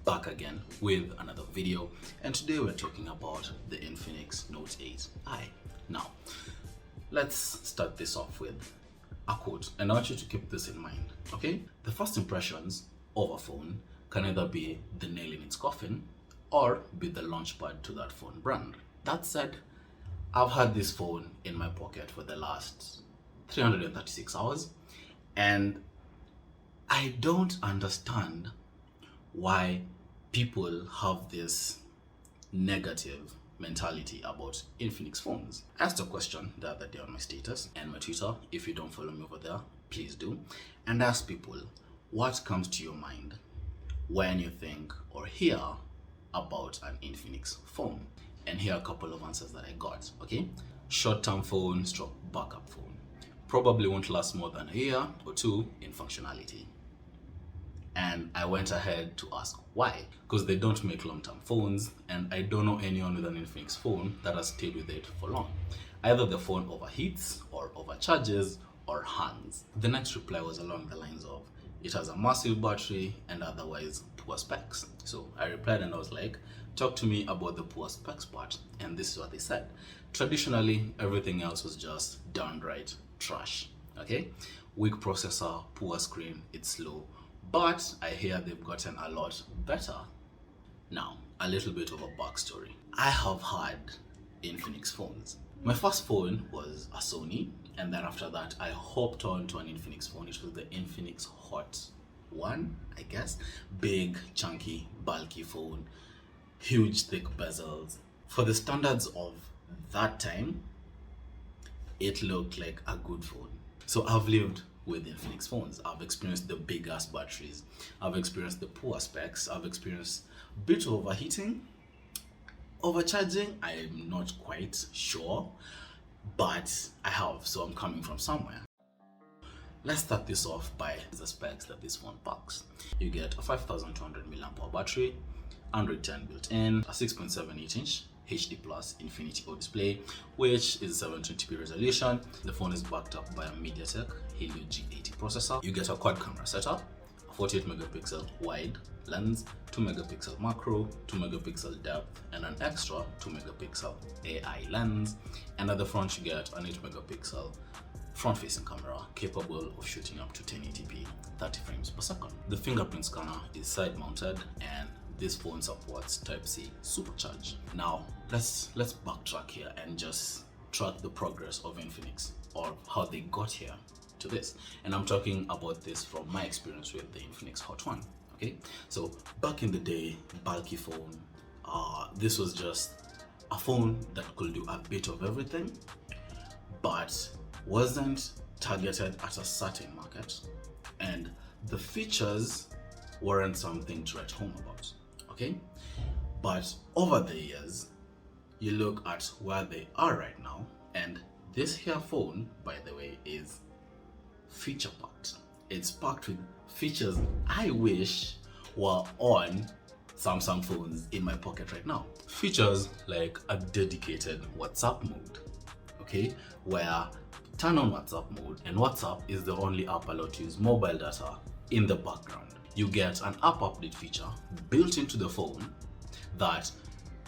back again with another video, and today we're talking about the Infinix Note 8i. Now, let's start this off with a quote, and I want you to keep this in mind, okay? The first impressions of a phone can either be the nail in its coffin or be the launchpad to that phone brand. That said, I've had this phone in my pocket for the last 336 hours, and I don't understand why people have this negative mentality about Infinix phones. I asked a question the other day on my status and my Twitter. If you don't follow me over there, please do. And ask people, what comes to your mind when you think or hear about an Infinix phone? And here are a couple of answers that I got, okay? Short-term phone stroke backup phone. Probably won't last more than a year or two in functionality. And I went ahead to ask why, because they don't make long-term phones, and I don't know anyone with an Infinix phone that has stayed with it for long. Either the phone overheats or overcharges or hangs. The next reply was along the lines of, it has a massive battery and otherwise poor specs. So I replied and I was like, talk to me about the poor specs part. And this is what they said. Traditionally, everything else was just downright trash, okay? Weak processor, poor screen, it's slow. But I hear they've gotten a lot better. Now, a little bit of a backstory. I have had Infinix phones. My first phone was a Sony, and then after that, I hopped on to an Infinix phone. It was the Infinix Hot 1, I guess. Big, chunky, bulky phone, huge, thick bezels. For the standards of that time, it looked like a good phone. So I've lived with Infinix phones. I've experienced the big ass batteries. I've experienced the poor specs. I've experienced a bit of overheating. Overcharging, I'm not quite sure, but I have, so I'm coming from somewhere. Let's start this off by the specs that this phone packs. You get a 5200 mAh battery, Android 10 built in, a 6.78-inch HD Plus Infinity O display, which is 720p resolution. The phone is backed up by a MediaTek Helio G80 processor. You get a quad camera setup, a 48 megapixel wide lens, 2 megapixel macro, 2 megapixel depth, and an extra 2 megapixel AI lens. And at the front you get an 8 megapixel front-facing camera capable of shooting up to 1080p 30 frames per second. The fingerprint scanner is side-mounted, and this phone supports Type-C supercharge. Now, let's backtrack here and just track the progress of Infinix, or how they got here to this. And I'm talking about this from my experience with the Infinix Hot 1, okay? So back in the day, bulky phone, this was just a phone that could do a bit of everything, but wasn't targeted at a certain market, and the features weren't something to write home about. Okay, but over the years, you look at where they are right now, and this here phone, by the way, is feature packed. It's packed with features I wish were on Samsung phones in my pocket right now. Features like a dedicated WhatsApp mode, okay, where turn on WhatsApp mode, and WhatsApp is the only app allowed to use mobile data in the background. You get an app update feature built into the phone that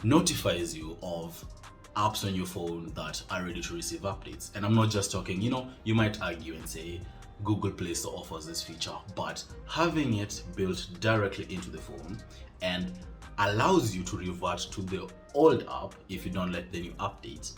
notifies you of apps on your phone that are ready to receive updates. And I'm not just talking, you might argue and say Google Play Store offers this feature, but having it built directly into the phone and allows you to revert to the old app if you don't like the new updates,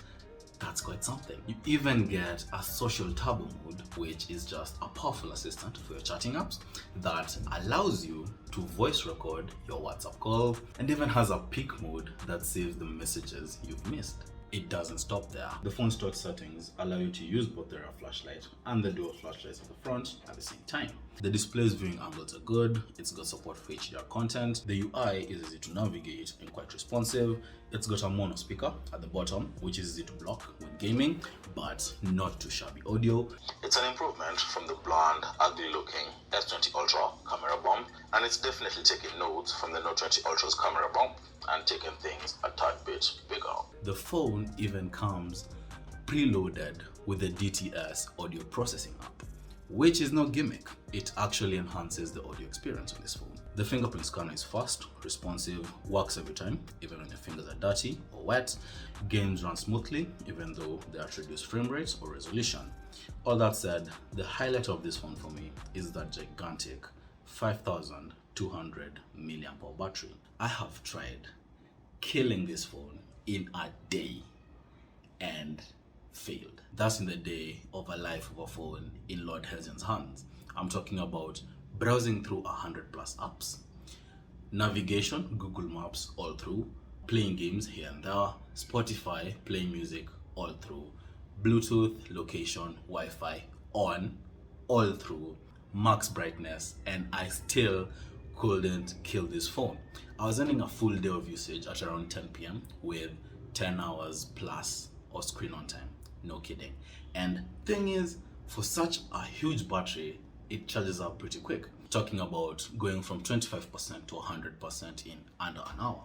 that's quite something. You even get a social turbo mode, which is just a powerful assistant for your chatting apps that allows you to voice record your WhatsApp call, and even has a peak mode that saves the messages you've missed. It doesn't stop there. The phone's touch settings allow you to use both the rear flashlight and the dual flashlights at the front at the same time. The display's viewing angles are good. It's got support for HDR content. The UI is easy to navigate and quite responsive. It's got a mono speaker at the bottom, which is easy to block when gaming, but not too shabby audio. It's an improvement from the bland, ugly-looking S20 Ultra camera bump, and it's definitely taking notes from the Note 20 Ultra's camera bump and taking things a tad bit bigger. The phone even comes preloaded with the DTS audio processing app, which is no gimmick. It actually enhances the audio experience on this phone. The fingerprint scanner is fast, responsive, works every time, even when your fingers are dirty or wet. Games run smoothly, even though they are at reduced frame rates or resolution. All that said, the highlight of this phone for me is that gigantic 5200 milliamp hour battery. I have tried killing this phone in a day and failed. That's in the day of a life of a phone in Lord Helsing's hands. I'm talking about browsing through 100 plus apps, navigation, Google Maps all through, playing games here and there, Spotify, playing music all through, Bluetooth, location, Wi-Fi on, all through, max brightness, and I still couldn't kill this phone. I was ending a full day of usage at around 10 p.m. with 10 hours plus of screen on time. No kidding. And thing is, for such a huge battery, it charges up pretty quick. Talking about going from 25% to 100% in under an hour.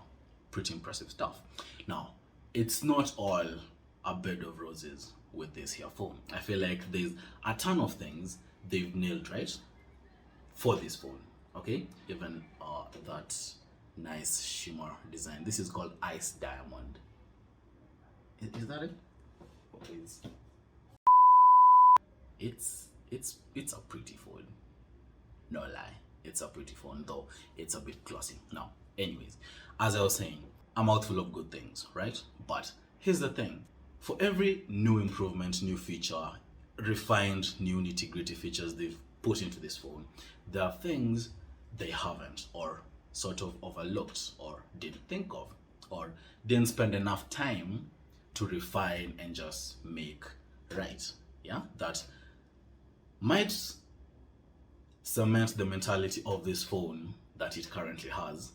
Pretty impressive stuff. Now, it's not all a bed of roses with this here phone. I feel like there's a ton of things they've nailed right for this phone. Okay, even that nice shimmer design. This is called ice diamond. Is that it? It's a pretty phone. No lie, it's a pretty phone, though it's a bit glossy. Now, anyways, as I was saying, a mouthful of good things, right? But here's the thing: for every new improvement, new feature, refined new nitty-gritty features they've put into this phone, there are things they haven't, or sort of overlooked, or didn't think of, or didn't spend enough time to refine and just make right. Yeah, that might cement the mentality of this phone that it currently has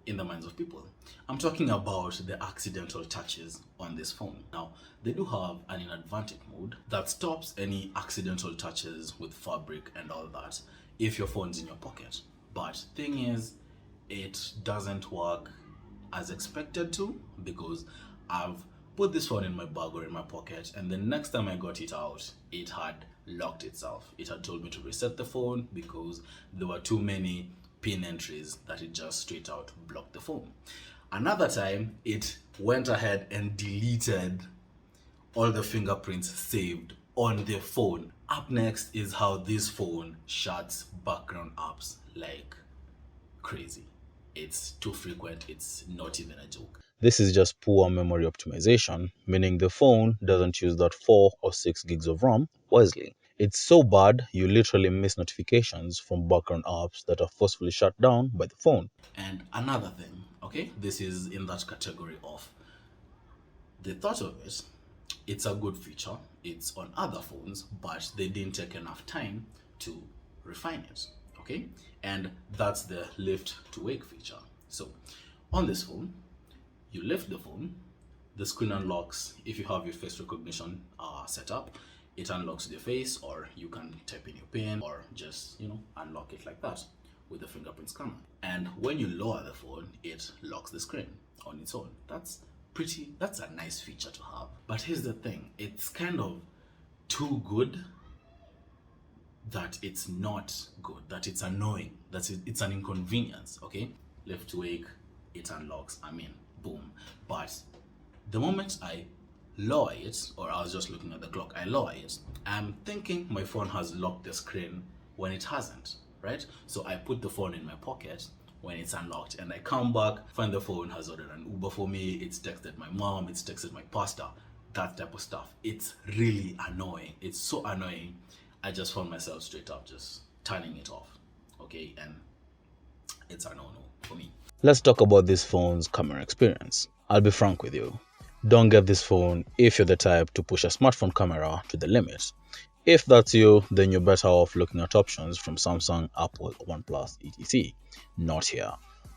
in the minds of people. I'm talking about the accidental touches on this phone. Now, they do have an inadvertent mode that stops any accidental touches with fabric and all that if your phone's in your pocket. But thing is, it doesn't work as expected to, because I've put this phone in my bag or in my pocket, and the next time I got it out, it had locked itself. It had told me to reset the phone because there were too many pin entries that it just straight out blocked the phone. Another time, it went ahead and deleted all the fingerprints saved on the phone. Up next is how this phone shuts background apps like crazy. It's too frequent, it's not even a joke. This is just poor memory optimization, meaning the phone doesn't use that 4 or 6 gigs of RAM wisely. It's so bad, you literally miss notifications from background apps that are forcefully shut down by the phone. And another thing, okay, this is in that category of the thought of it, it's a good feature, it's on other phones, but they didn't take enough time to refine it, okay? And that's the lift to wake feature. So on this phone, you lift the phone, the screen unlocks. If you have your face recognition set up, it unlocks your face, or you can type in your PIN, or just, unlock it like that with the fingerprint scanner. And when you lower the phone, it locks the screen on its own. That's a nice feature to have. But here's the thing, it's kind of too good that it's not good, that it's annoying, that it's an inconvenience, okay? Lift to wake, it unlocks, boom. But the moment I lower it, or I was just looking at the clock, I lower it, I'm thinking my phone has locked the screen when it hasn't, right? So I put the phone in my pocket when it's unlocked, and I come back, find the phone has ordered an Uber for me, it's texted my mom, it's texted my pastor, that type of stuff. It's really annoying. It's so annoying. I just found myself straight up just turning it off, okay? And it's a no-no for me. Let's talk about this phone's camera experience. I'll be frank with you. Don't get this phone if you're the type to push a smartphone camera to the limit. If that's you, then you're better off looking at options from Samsung, Apple, OnePlus, etc. Not here.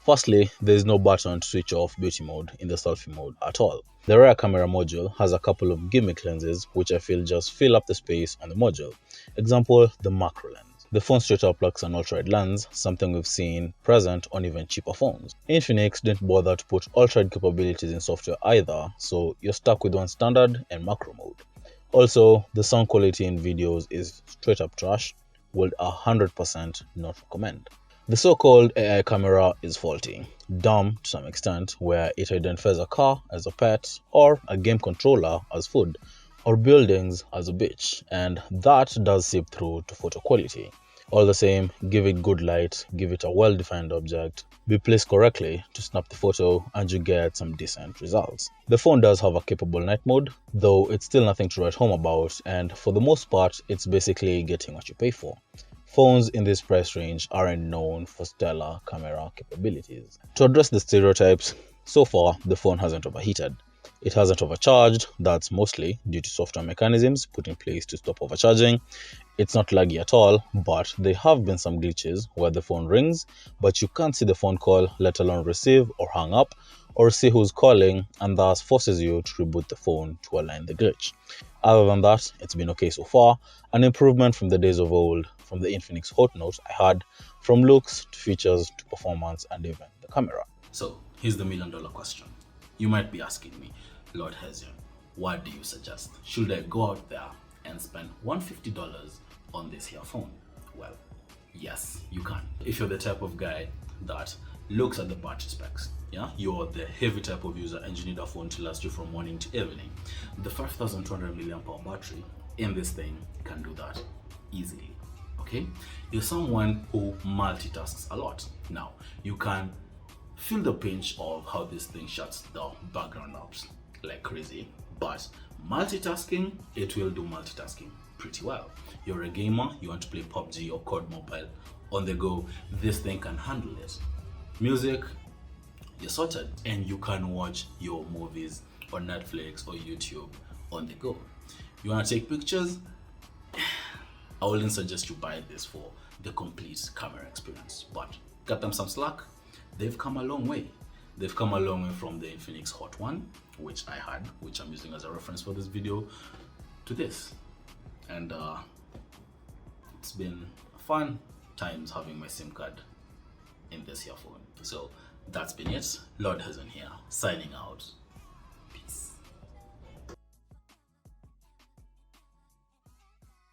Firstly, there is no button to switch off beauty mode in the selfie mode at all. The rear camera module has a couple of gimmick lenses which I feel just fill up the space on the module. Example, the macro lens. The phone straight up lacks an ultra-wide lens, something we've seen present on even cheaper phones. Infinix didn't bother to put ultra-wide capabilities in software either, so you're stuck with one standard and macro mode. Also, the sound quality in videos is straight up trash, would 100% not recommend. The so-called AI camera is faulty, dumb to some extent, where it identifies a car as a pet or a game controller as food or buildings as a beach, and that does seep through to photo quality. All the same, give it good light, give it a well-defined object, be placed correctly to snap the photo, and you get some decent results. The phone does have a capable night mode, though it's still nothing to write home about, and for the most part, it's basically getting what you pay for. Phones in this price range aren't known for stellar camera capabilities. To address the stereotypes, so far the phone hasn't overheated. It hasn't overcharged, that's mostly due to software mechanisms put in place to stop overcharging. It's not laggy at all, but there have been some glitches where the phone rings, but you can't see the phone call, let alone receive or hang up, or see who's calling, and thus forces you to reboot the phone to align the glitch. Other than that, it's been okay so far, an improvement from the days of old, from the Infinix Note I had, from looks to features to performance and even the camera. So here's the $1,000,000 question. You might be asking me, Lord Hezia, what do you suggest? Should I go out there and spend $150 on this here phone? Well, yes, you can. If you're the type of guy that looks at the battery specs, yeah, you're the heavy type of user and you need a phone to last you from morning to evening, the 5200 milliamp hour battery in this thing can do that easily. Okay, you're someone who multitasks a lot. Now you can feel the pinch of how this thing shuts the background apps like crazy, but multitasking, it will do multitasking pretty well. You're a gamer, you want to play PUBG or COD Mobile on the go, this thing can handle it. Music, you're sorted, and you can watch your movies on Netflix or YouTube on the go. You want to take pictures? I wouldn't suggest you buy this for the complete camera experience, but cut them some slack. They've come a long way. They've come a long way from the Infinix Hot 1, which I had, which I'm using as a reference for this video, to this. And it's been fun times having my SIM card in this here phone. So that's been it. Lord Hezon here, signing out.